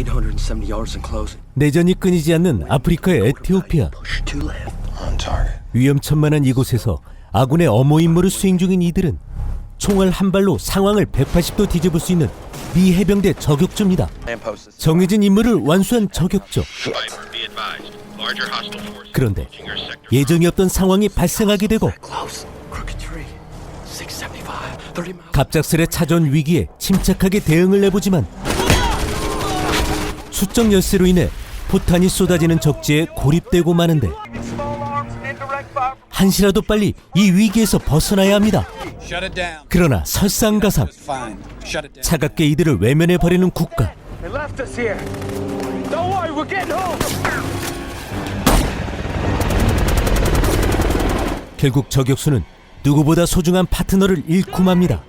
870 yards and closing. 내전이 끊이지 않는 아프리카의 에티오피아. Push to left. On target. 위험천만한 이곳에서 아군의 엄호 임무를 수행 중인 이들은 총알 한 발로 상황을 180도 뒤집을 수 있는 미 해병대 저격조입니다. 정해진 임무를 완수한 저격조. 그런데 예정이 없던 상황이 발생하게 되고 Close. Crooked tree. 675. 30 miles. 갑작스레 찾아온 위기에 침착하게 대응을 내보지만 수적 열세로 인해 포탄이 쏟아지는 적지에 고립되고 마는데 한시라도 빨리 이 위기에서 벗어나야 합니다. 그러나 설상가상 차갑게 이들을 외면해버리는 국가. They left us here. Don't worry, we're getting home. 결국 저격수는 누구보다 소중한 파트너를 잃고 맙니다.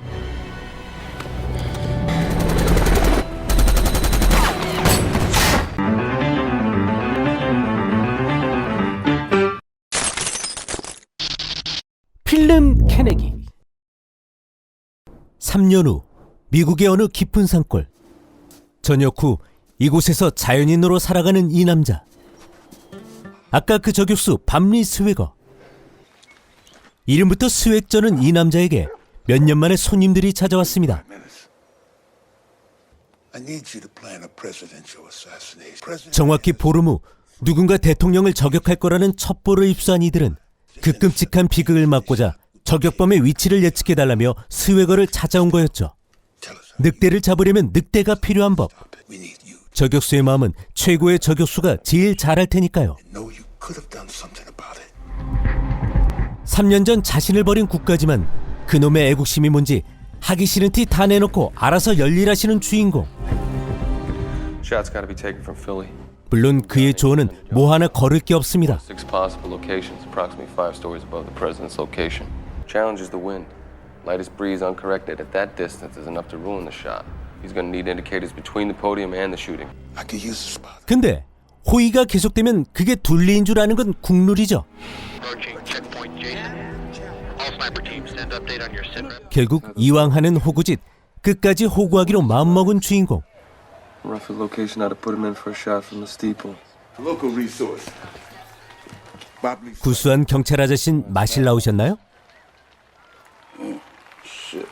필름 케네기. 3년 후 미국의 어느 깊은 산골. 저녁 후 이곳에서 자연인으로 살아가는 이 남자. 아까 그 저격수 밤리 스웨거. 이름부터 스웩저는 이 남자에게 몇 년 만에 손님들이 찾아왔습니다. I need you to plan a presidential assassination. 정확히 보름 후 누군가 대통령을 저격할 거라는 첩보를 입수한 이들은 그 끔찍한 비극을 막고자 저격범의 위치를 예측해달라며 스웨거를 찾아온 거였죠. 늑대를 잡으려면 늑대가 필요한 법. We need you. 저격수의 마음은 최고의 저격수가 제일 잘할 테니까요. Know you could have done something about it. 3년 전 자신을 버린 국가지만 그놈의 애국심이 뭔지 하기 싫은 티 다 내놓고 알아서 열일하시는 주인공. Shots got to be taken from Philly. 물론 그의 조언은 뭐 하나 거를 게 없습니다. 6 possible locations, approximately 5 stories above the president's location. Challenge is the wind. Lightest breeze uncorrected at that distance is enough to ruin the shot. He's going to need indicators between the podium and the shooting. I could use a spot. 근데 호의가 계속되면 그게 둘리인 줄 아는 건 국룰이죠. 결국 이왕 하는 호구짓 끝까지 호구하기로 마음먹은 주인공. Rough location, how to put him in for a shot from the steeple. Local resource. Bob Lee. 구수한 경찰 아저씨는 마실 나오셨나요? Shit.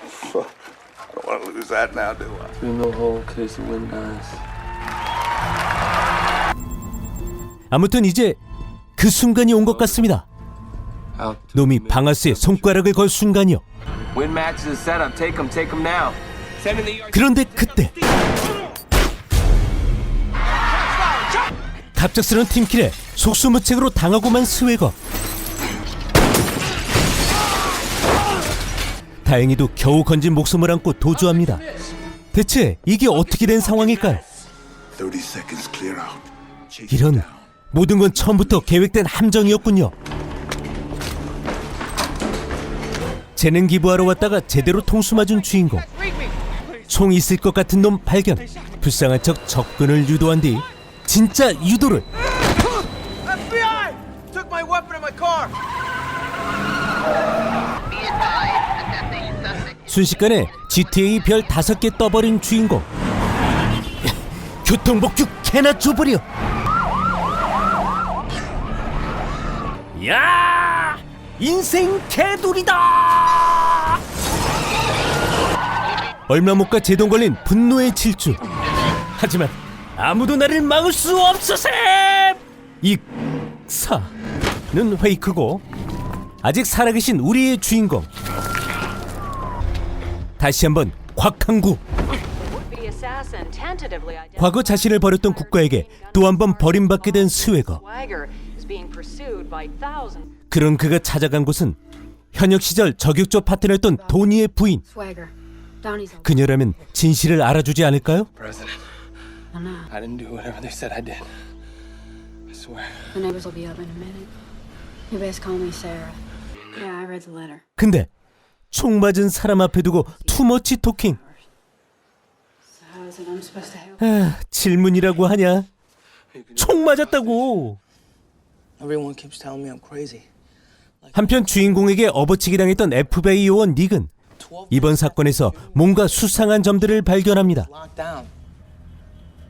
Fuck. I don't want to lose that now, do I? 3 mil hole in case the wind dies. 아무튼 이제 그 순간이 온 것 같습니다. Out. 놈이 방아쇠에 손가락을 걸 순간이요. Wind matches the setup. Take him now. Send in the yard. 그런데 그때 갑작스러운 팀킬에 속수무책으로 당하고만 스웨거. 다행히도 겨우 건진 목숨을 안고 도주합니다. 대체 이게 어떻게 된 상황일까요? 30 seconds clear out. Chase it 이런 down. 모든 건 처음부터 계획된 함정이었군요. 재능 기부하러 왔다가 제대로 통수 맞은 주인공. 총 있을 것 같은 놈 발견. 불쌍한 척 접근을 유도한 뒤 진짜 유도를. FBI! Took my weapon in my car. 순식간에 GTA 별 5개 떠버린 주인공. 교통복귀 개나 줘버려. 야! 인생 개돌이다! 얼마 못 가 제동 걸린 분노의 질주. 하지만 아무도 나를 막을 수 없으셈! 익사는 페이크고 아직 살아계신 우리의 주인공. 다시 한번 곽항구. 과거 자신을 버렸던 국가에게 또 한 번 버림받게 된 스웨거. 그런 그가 찾아간 곳은 현역 시절 저격조 파트너였던 도니의 부인. 그녀라면 진실을 알아주지 않을까요? President. I didn't do whatever they said I did. I swear. The neighbors will be up in a minute. You best call me Sarah. Yeah, I read the letter. 근데 총 맞은 사람 앞에 두고 투머치 토킹. So how is it I'm supposed to help? 질문이라고 하냐? 총 맞았다고. Everyone keeps telling me I'm crazy. 한편 주인공에게 업어치기 당했던 FBI 요원 닉은 이번 사건에서 뭔가 수상한 점들을 발견합니다. Locked down.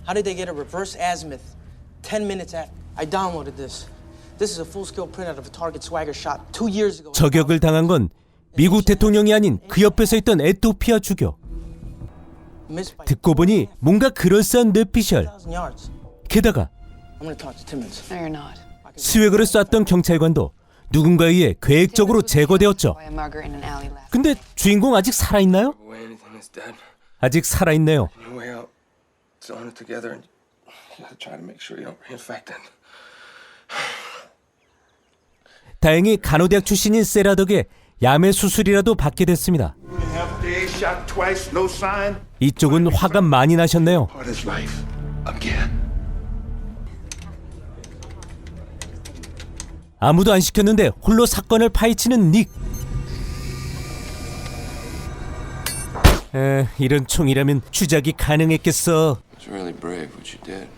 How did they get a reverse azimuth 10 minutes after? I downloaded this. This is a full-scale printout of a target swagger shot 2 years ago. 저격을 당한 건 미국 대통령이 아닌 그 옆에 서 있던 에티오피아 주교. Missed by 듣고 보니 뭔가 그럴싸한 뇌피셜. 1,000 yards. 게다가 I'm gonna talk to Timmons. No, you're not. 스웨거를 쐈던 경찰관도 누군가에 의해 계획적으로 제거되었죠. By a mugger in an alley last. 근데 주인공 아직 살아있나요? The way anything is dead. 아직 살아있네요. Your way out. Zone it together and you gotta try to make sure you don't reinfect it. 다행히 간호대학 출신인 세라 덕에 야매 수술이라도 받게 됐습니다. Half day, shot twice, no sign. 이쪽은 화가 많이 나셨네요. Part of his life. Again. 아무도 안 시켰는데 홀로 사건을 파헤치는 닉. 이런 총이라면 추적이 가능했겠어. It's really brave what you did.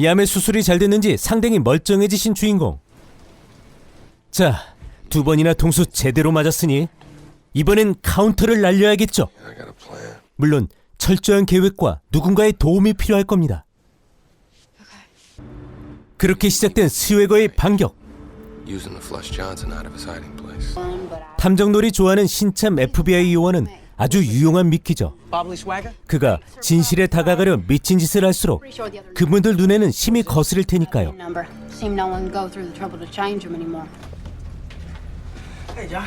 야매 수술이 잘 됐는지 상당히 멀쩡해지신 주인공. 자, 2번이나 동수 제대로 맞았으니 이번엔 카운터를 날려야겠죠. I got a plan. 물론 철저한 계획과 누군가의 도움이 필요할 겁니다. 그렇게 시작된 스웨거의 반격. Using to flush Johnson out of his hiding place. 탐정놀이 좋아하는 신참 FBI 요원은 아주 유용한 미끼죠. Bobbly Swagger? 그가 진실에 다가가려 미친 짓을 할수록 Pretty sure the other 그분들 눈에는 심히 거스릴 테니까요. number. Seem no one go through the trouble to change them anymore. Hey, John.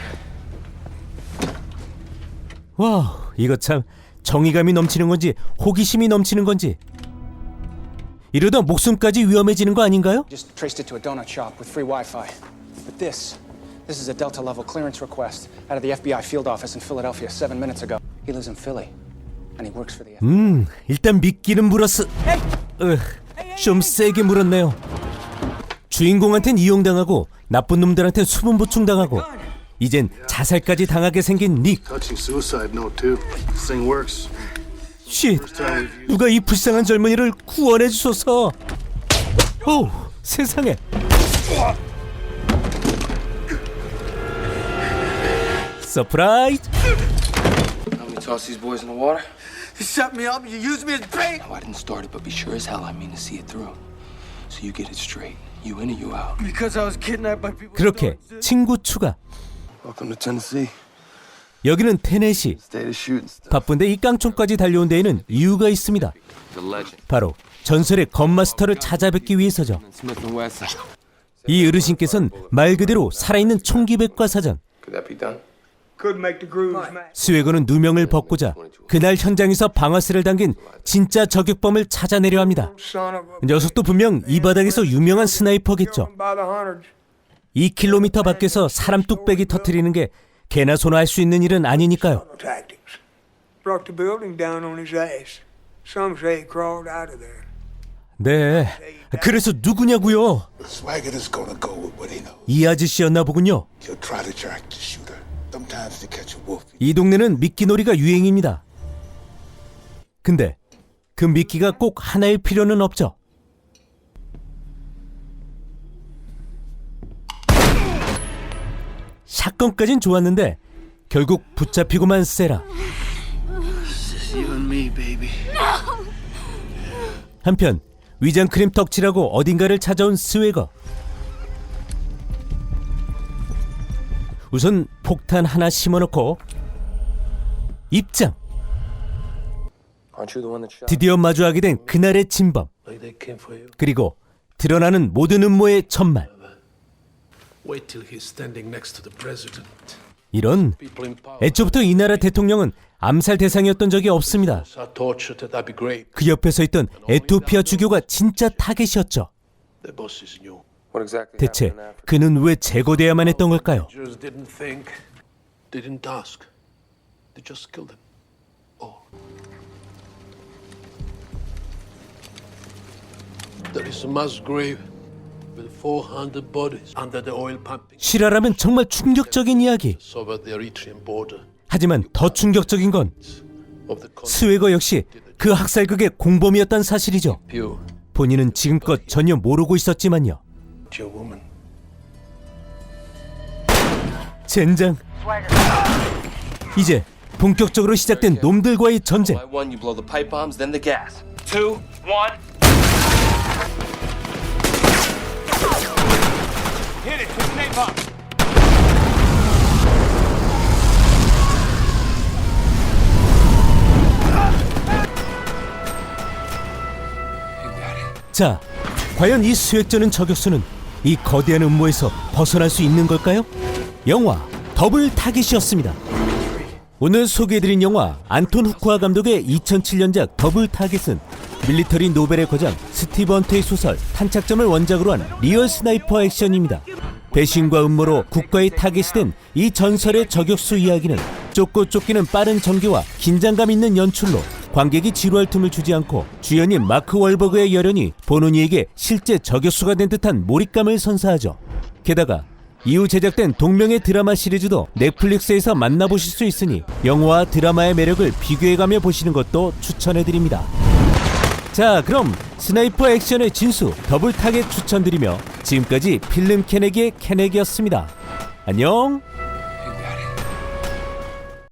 와, 이거 참 정의감이 넘치는 건지 호기심이 넘치는 건지 이러다 목숨까지 위험해지는 거 아닌가요? Just traced it to a donut shop with free Wi-Fi. But this is a Delta level clearance request out of the FBI field office in Philadelphia 7 minutes ago. He lives in Philly, and he works for the FBI. 일단 미끼는 물었어. 좀 세게 물었네요. 주인공한텐 이용당하고 나쁜 놈들한텐 수분 보충당하고 이젠 자살까지 당하게 생긴 닉. Touching suicide note too. This thing works. 쉿, 누가 이 불쌍한 젊은이를 구원해 주소서. 오, 세상에. 서프라이즈. Let me toss these boys in the water. You shut me up, you used me as bait. No, I didn't start it, but be sure as hell I mean to see it through. So you get it straight. You in or you out. Because I was kidnapped by people. 그렇게 친구 추가. Welcome to Tennessee. 여기는 테네시. State of shooting stuff. 바쁜데 이 깡총까지 달려온 데에는 이유가 있습니다. The legend. 바로 전설의 건마스터를 찾아뵙기 위해서죠. Smith and Wesson. 이 어르신께서는 말 그대로 살아있는 총기 백과사전. Could that be done? Couldn't make the grooves match. 스웨거는 누명을 벗고자 그날 현장에서 방아쇠를 당긴 진짜 저격범을 찾아내려 합니다. Son of a 녀석도 분명 이 바닥에서 유명한 스나이퍼겠죠. by the hundreds. 2km 밖에서 사람 뚝배기 터뜨리는 게 개나 소나 할 수 있는 일은 아니니까요. Tactics. Brought the building down on his ass. Some say he crawled out of there. 네, 그래서 누구냐고요? Swagger is gonna go with what he knows. 이 아저씨였나 보군요. He'll try to track the shooter. Sometimes to catch a wolf. 이 동네는 미끼놀이가 유행입니다. 근데 그 미끼가 꼭 하나일 필요는 없죠. 샷건까진 좋았는데 결국 붙잡히고만 세라. You and me, baby. 한편 위장 크림 덕칠하고 어딘가를 찾아온 스웨거. 우선 폭탄 하나 심어놓고 입장. Aren't you the one that shot? 드디어 마주하게 된 그날의 진범. Like they came for you. 그리고 드러나는 모든 음모의 전말. Wait till he's standing next to the president. 이런 People in power 애초부터 이 나라 대통령은 암살 대상이었던 적이 없습니다. are tortured at Abu Ghraib. 그 옆에 서 있던 에티오피아 주교가 진짜 타겟이었죠. The bosses knew. What exactly 대체 happened in Africa? 그는 왜 제거돼야만 했던 걸까요? Just didn't think, didn't ask. They just killed him. Oh. There is a mass grave with 400 bodies under the oil pumping 실화라면 정말 충격적인 이야기. over the Eritrean border 하지만 더 충격적인 건 of the country. 스웨거 역시 그 학살극의 공범이었던 사실이죠. Pew. 본인은 지금껏 전혀 모르고 있었지만요. Your woman. 젠장. 이제 본격적으로 시작된 놈들과의 전쟁. By one, you blow the pipe bombs, then the gas. 2, 1. Hit it, hit napalm. 자, 과연 이 수액전은 저격수는 이 거대한 음모에서 벗어날 수 있는 걸까요? 영화 더블 타깃이었습니다. 오늘 소개해드린 영화 안톤 후쿠아 감독의 2007년작 더블 타깃은 밀리터리 노벨의 거장 스티브 헌트의 소설 탄착점을 원작으로 한 리얼 스나이퍼 액션입니다. 배신과 음모로 국가의 타깃이 된 이 전설의 저격수 이야기는 쫓고 쫓기는 빠른 전개와 긴장감 있는 연출로 관객이 지루할 틈을 주지 않고 주연인 마크 월버그의 열연이 보는 이에게 실제 저격수가 된 듯한 몰입감을 선사하죠. 게다가 이후 제작된 동명의 드라마 시리즈도 넷플릭스에서 만나보실 수 있으니 영화와 드라마의 매력을 비교해가며 보시는 것도 추천해드립니다. 자, 그럼 스나이퍼 액션의 진수 더블 타겟 추천드리며 지금까지 필름 캐내기의 캐내기였습니다. 안녕.